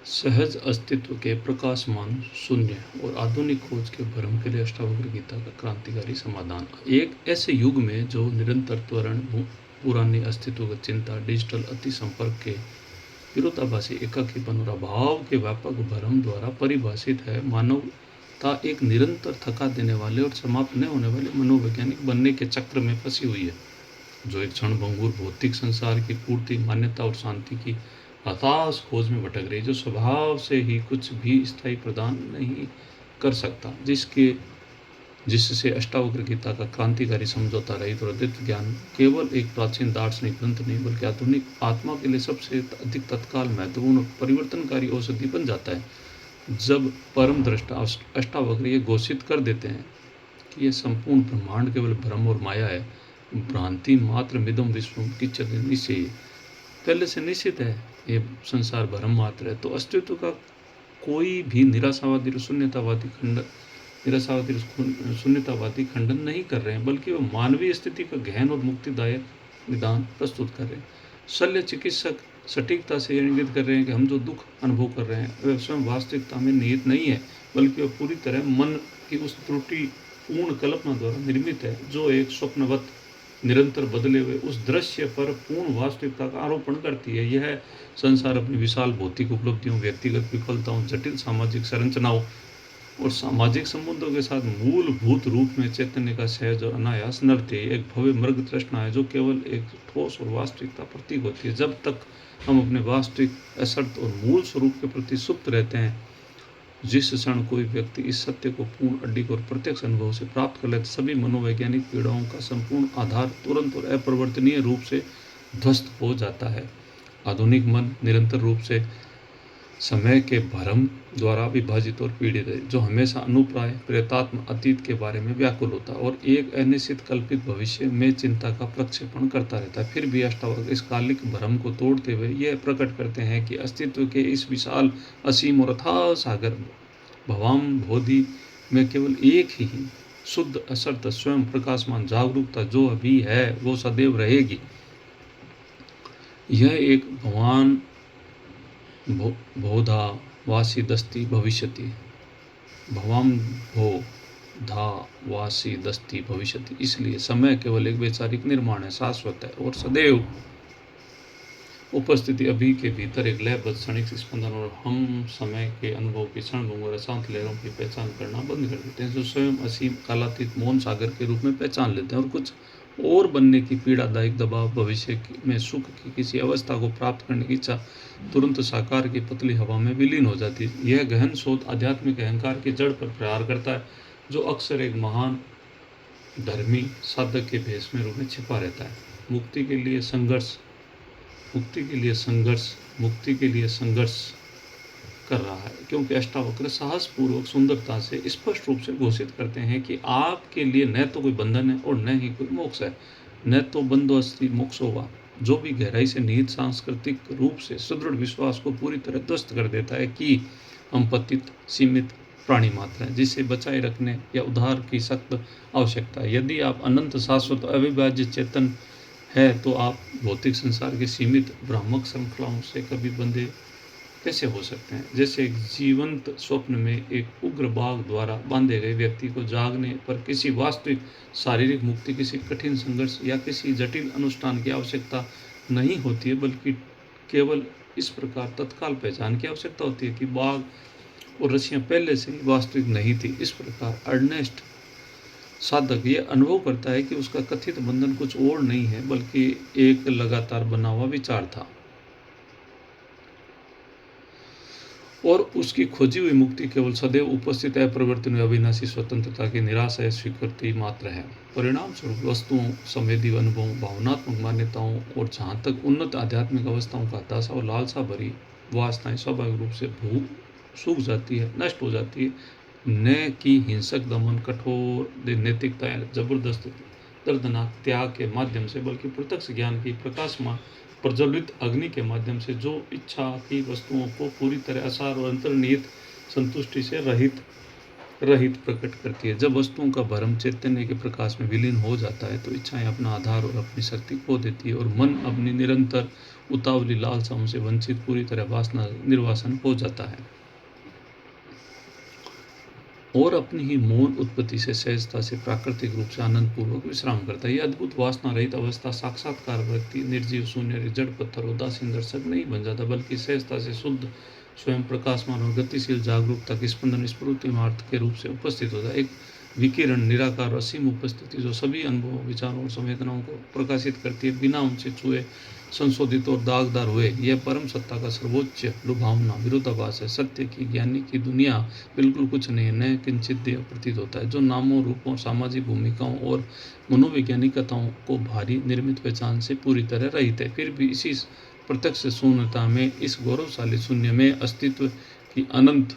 सहज अस्तित्व के प्रकाशमान शून्य और आधुनिक खोज के भ्रम के लिए अष्टावक्र गीता का क्रांतिकारी समाधान। एक ऐसे युग में जो निरंतर त्वरण, पुरानी अस्तित्वगत चिंता, डिजिटल अति संपर्क के विरोधाभासी एकाकीपन और अभाव के व्यापक भ्रम द्वारा परिभाषित है, मानवता एक निरंतर थका देने वाले और समाप्त न होने वाले मनोवैज्ञानिक बनने के चक्र में फंसी हुई है, जो एक क्षणभंगुर भौतिक संसार की पूर्ति, मान्यता और शांति की हताश खोज में भटक रही, जो स्वभाव से ही कुछ भी स्थायी प्रदान नहीं कर सकता, जिससे अष्टावक्र गीता का क्रांतिकारी समझौता रहित और अद्वैत ज्ञान केवल एक प्राचीन दार्शनिक ग्रंथ नहीं बल्कि आधुनिक आत्मा के लिए सबसे अधिक तत्काल, महत्वपूर्ण और परिवर्तनकारी औषधि बन जाता है। जब परम दृष्टा अष्टावक्र ये घोषित कर देते हैं कि यह संपूर्ण ब्रह्मांड केवल भ्रम और माया है, भ्रांति मात्र, मिदम विश्वम किंचित् निश्चय, पहले से निश्चित है ये संसार भ्रम मात्र है, तो अस्तित्व का कोई भी निराशावादी और शून्यतावादी खंडन नहीं कर रहे हैं, बल्कि वो मानवीय स्थिति का गहन और मुक्तिदायक निदान प्रस्तुत कर रहे हैं। शल्य चिकित्सक सटीकता से इंगित कर रहे हैं कि हम जो दुख अनुभव कर रहे हैं वह स्वयं वास्तविकता में निहित नहीं है, बल्कि वह पूरी तरह मन की उस त्रुटि पूर्ण कल्पना द्वारा निर्मित है, जो एक स्वप्नवत निरंतर बदले हुए उस दृश्य पर पूर्ण वास्तविकता का आरोपण करती है। यह संसार अपनी विशाल भौतिक उपलब्धियों, व्यक्तिगत विफलताओं, जटिल सामाजिक संरचनाओं और सामाजिक संबंधों के साथ मूलभूत रूप में चैतन्य का सहज और अनायास नृत्य, एक भव्य मृग तृष्णा है जो केवल एक ठोस और वास्तविकता प्रतीक होती है। जब तक हम अपने वास्तविक, असर्त और मूल स्वरूप के प्रति सुप्त रहते हैं, जिस क्षण कोई व्यक्ति इस सत्य को पूर्ण, अडिग और प्रत्यक्ष अनुभव से प्राप्त कर लेता, सभी मनोवैज्ञानिक पीड़ाओं का संपूर्ण आधार तुरंत और अपरिवर्तनीय रूप से ध्वस्त हो जाता है। आधुनिक मन निरंतर रूप से समय के भ्रम द्वारा विभाजित और पीड़ित है, जो हमेशा अनुप्राय, प्रेतात्म, अतीत के बारे में व्याकुल होता है और एक अनिश्चित कल्पित भविष्य में चिंता का प्रक्षेपण करता रहता है। फिर भी अष्टावक्र इस कालिक भ्रम को तोड़ते हुए यह प्रकट करते हैं कि अस्तित्व के इस विशाल, असीम और अथाह सागर भवाम बोधि में केवल एक ही शुद्ध, असर्त, स्वयं प्रकाशमान जागरूकता जो अभी है वो सदैव रहेगी। यह एक भगवान भोधा वासी दस्ती भविष्यति, भवाम भो धा वासी दस्ती भविष्यति। इसलिए समय केवल एक वैचारिक निर्माण है, शाश्वत है और सदैव उपस्थिति अभी के भीतर एक लयबद्ध क्षणिक स्पंदन, और हम समय के अनुभव की क्षणभंगुर अशांत लहरों की पहचान करना बंद कर देते हैं, जो स्वयं असीम कालातीत मौन सागर के रूप में पहचान लेते हैं और कुछ और बनने की पीड़ादायक दबाव, भविष्य में सुख की किसी अवस्था को प्राप्त करने की इच्छा तुरंत साकार की पतली हवा में विलीन हो जाती है। यह गहन शोध आध्यात्मिक अहंकार की जड़ पर प्रहार करता है, जो अक्सर एक महान धर्मी साधक के भेष में रूप में छिपा रहता है। मुक्ति के लिए संघर्ष कर रहा है, क्योंकि अष्टावक्र साहसपूर्वक, सुंदरता से, स्पष्ट रूप से घोषित करते हैं कि आपके लिए न तो कोई बंधन है और न ही कोई मोक्ष है। न तो बंधो अस्ति मोक्ष होगा, जो भी गहराई से निहित सांस्कृतिक रूप से सुदृढ़ विश्वास को पूरी तरह ध्वस्त कर देता है कि हम पतित, सीमित प्राणी मात्र हैं, जिसे बचाए रखने या उद्धार की सख्त आवश्यकता है। यदि आप अनंत, शाश्वत, अविभाज्य चेतन है, तो आप भौतिक संसार की सीमित भ्रामक श्रृंखलाओं से कभी बंधे कैसे हो सकते हैं। जैसे एक जीवंत स्वप्न में एक उग्र बाघ द्वारा बांधे गए व्यक्ति को जागने पर किसी वास्तविक शारीरिक मुक्ति, किसी कठिन संघर्ष या किसी जटिल अनुष्ठान की आवश्यकता नहीं होती है, बल्कि केवल इस प्रकार तत्काल पहचान की आवश्यकता होती है कि बाघ और रस्सियां पहले से ही वास्तविक नहीं थी। इस प्रकार अर्नेस्ट साधक ये अनुभव करता है कि उसका कथित बंधन कुछ और नहीं है, बल्कि एक लगातार बना हुआ विचार था, और उसकी खोजी हुई मुक्ति केवल सदैव उपस्थित अपरिवर्तनीय अविनाशी स्वतंत्रता की निराशा स्वीकृति मात्र है। परिणाम स्वरूप वस्तुओं, संवेदी अनुभवों, भावनात्मक मान्यताओं और जहाँ तक उन्नत आध्यात्मिक अवस्थाओं का हताशा और लालसा भरी वासनाएं स्वाभाविक रूप से सूख जाती है, नष्ट हो जाती है, न कि हिंसक दमन, कठोर नैतिकता, जबरदस्त दर्दनाक त्याग के माध्यम से, बल्कि प्रत्यक्ष ज्ञान की प्रकाशमान प्रज्वलित अग्नि के माध्यम से, जो इच्छा की वस्तुओं को पूरी तरह असार और अंतर्निहित संतुष्टि से रहित प्रकट करती है। जब वस्तुओं का भ्रम चैतन्य के प्रकाश में विलीन हो जाता है, तो इच्छाएं अपना आधार और अपनी शक्ति खो देती है और मन अपनी निरंतर उतावली लालसाओं से वंचित पूरी तरह वासना निर्वासन हो जाता है और अपनी ही मौन उत्पत्ति से सहजता से प्राकृतिक रूप से आनंद पूर्वक विश्राम करता है। यह अद्भुत वासना रहित अवस्था साक्षात्कार व्यक्ति निर्जीव शून्य जड़ पत्थर उदासीन दर्शक नहीं बन जाता, बल्कि सहजता से शुद्ध स्वयं प्रकाशमान और गतिशील जागरूकता की स्पंदन स्फूर्तिमार्थ के रूप से उपस्थित होता है। एक विकिरण निराकार असीम उपस्थिति जो सभी अनुभवों विचारों और संवेदनाओं को प्रकाशित करती है, बिना उनसे छुए संशोधित और दागदार हुए। यह परम सत्ता का सर्वोच्च लुभावना विरोधाभास है। सत्य की ज्ञानी की दुनिया बिल्कुल कुछ नहीं, न किंचित देह प्रतीत होता है, जो नामों रूपों सामाजिक भूमिकाओं और मनोवैज्ञानिक कथाओं को भारी निर्मित पहचान से पूरी तरह रहित है। फिर भी इसी प्रत्यक्ष शून्यता में, इस गौरवशाली शून्य में अस्तित्व की अनंत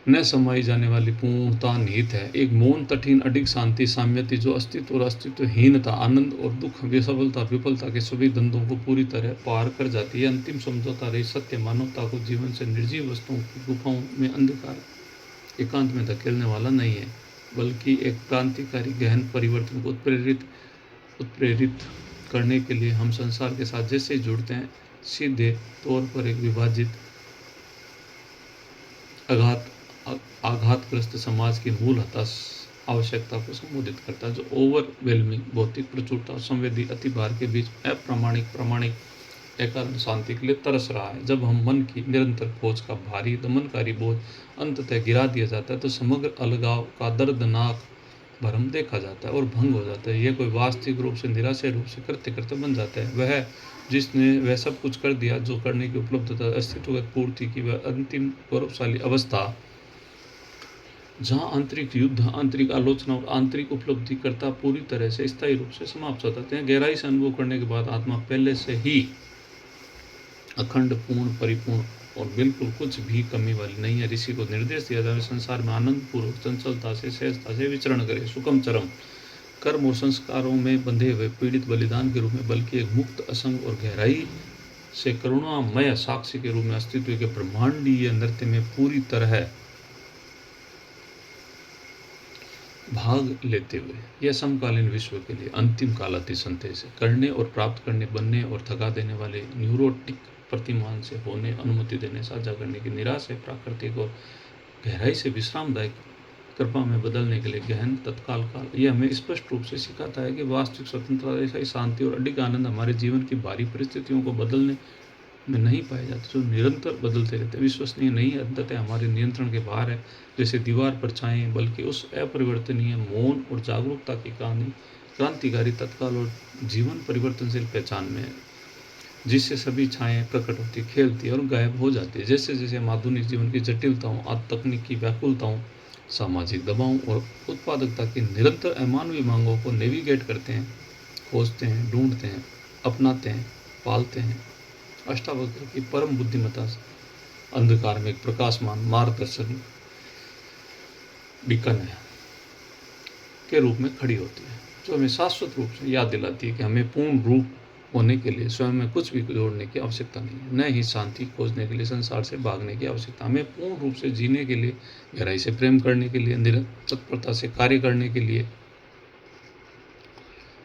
न समाई जाने वाली पूर्णता निहित है। एक मौन तटहीन अडिग शांति साम्यति जो अस्तित्व और अस्तित्वहीनता, आनंद और दुख, विसफलता विफलता के सभी द्वंद्वों को पूरी तरह पार कर जाती है। अंतिम समझौता रही सत्य मानवता को जीवन से निर्जीव वस्तुओं की गुफाओं में अंधकार एकांत में धकेलने वाला नहीं है, बल्कि एक क्रांतिकारी गहन परिवर्तन को उत्प्रेरित करने के लिए हम संसार के साथ जैसे जुड़ते हैं, सीधे तौर पर एक विभाजित आघातग्रस्त समाज की मूल हताश आवश्यकता को संबोधित करता है, जो ओवरवेलमिंग भौतिक प्रचुरता और संवेदी अतिभार के बीच प्रामाणिक अकारण शांति के लिए तरस रहा है। जब हम मन की निरंतर खोज का भारी दमनकारी बोझ अंततः गिरा दिया जाता है, तो समग्र अलगाव का दर्दनाक भ्रम देखा जाता है और भंग हो जाता है। यह कोई वास्तविक रूप से निराशय रूप से करते करते बन जाता है। वह जिसने वह सब कुछ कर दिया जो करने की उपलब्धता, अस्तित्व की पूर्ति की वह अंतिम गौरवशाली अवस्था, जहाँ आंतरिक युद्ध, आंतरिक आलोचना और आंतरिक उपलब्धि करता पूरी तरह से स्थायी रूप से समाप्त हो जाते हैं। गहराई से अनुभव करने के बाद आत्मा पहले से ही अखंड, पूर्ण, परिपूर्ण और बिल्कुल कुछ भी कमी वाली नहीं है। ऋषि को निर्देश दिया जाए संसार में आनंद पूर्वक चंचलता से सहजता से विचरण करे, सुखम चरम कर्म और संस्कारों में बंधे हुए पीड़ित बलिदान के रूप में, बल्कि एक मुक्त, असंग और गहराई से करुणामय साक्षी के रूप में अस्तित्व के ब्रह्मांडीय नृत्य में पूरी तरह भाग लेते हुए यह समकालीन विश्व के लिए अंतिम कालाती संदेश है। करने और प्राप्त करने, बनने और थका देने वाले न्यूरोटिक प्रतिमान से होने अनुमति देने, साझा करने की निराश है, प्राकृतिक और गहराई से विश्रामदायक कृपा में बदलने के लिए गहन तत्काल काल। यह हमें स्पष्ट रूप से सिखाता है कि वास्तविक स्वतंत्रता, शांति और अडिग आनंद हमारे जीवन की भारी परिस्थितियों को बदलने में नहीं पाए जाते, जो निरंतर बदलते रहते, विश्वसनीय नहीं है, अंततः हमारे नियंत्रण के बाहर है, जैसे दीवार पर छाएं, बल्कि उस अपरिवर्तनीय मौन और जागरूकता की कहानी क्रांतिकारी, तत्काल और जीवन परिवर्तनशील पहचान में है, जिससे सभी छाएं प्रकट होती, खेलती और गायब हो जाती है। जैसे जैसे हम आधुनिक जीवन की जटिलताओं, तकनीकी व्याकुलताओं, सामाजिक दबावों और उत्पादकता की निरंतर अमानवीय मांगों को नेविगेट करते हैं, खोजते हैं, ढूंढते हैं, अपनाते हैं, पालते हैं, अष्टावक्र की परम बुद्धिमत्ता अंधकार में एक प्रकाशमान मार्गदर्शन बीकन है के रूप में खड़ी होती है, जो हमें शाश्वत रूप से याद दिलाती है कि हमें पूर्ण रूप होने के लिए स्वयं में कुछ भी जोड़ने की आवश्यकता नहीं है, न ही शांति खोजने के लिए संसार से भागने की आवश्यकता। हमें पूर्ण रूप से जीने के लिए, गहराई से प्रेम करने के लिए, निरंतर तत्परता से कार्य करने के लिए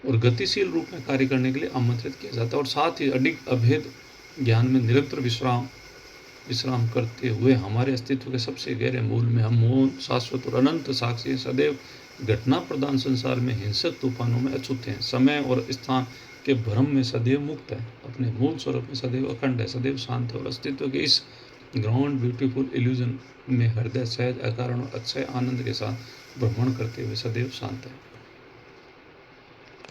और गतिशील रूप में कार्य करने के लिए आमंत्रित किया जाता है, और साथ ही अडिग अभेद ज्ञान में निरंतर विश्राम करते हुए हमारे अस्तित्व के सबसे गहरे मूल में हम मौन, शाश्वत और अनंत साक्षी, सदैव घटना प्रधान संसार में हिंसक तूफानों में अछूते हैं, समय और स्थान के भ्रम में सदैव मुक्त है, अपने मूल स्वरूप में सदैव अखंड है, सदैव शांत है, और अस्तित्व के इस ग्राउंड ब्यूटीफुल इल्यूजन में हृदय सहज, अकारण और अक्षय आनंद के साथ भ्रमण करते हुए सदैव शांत है।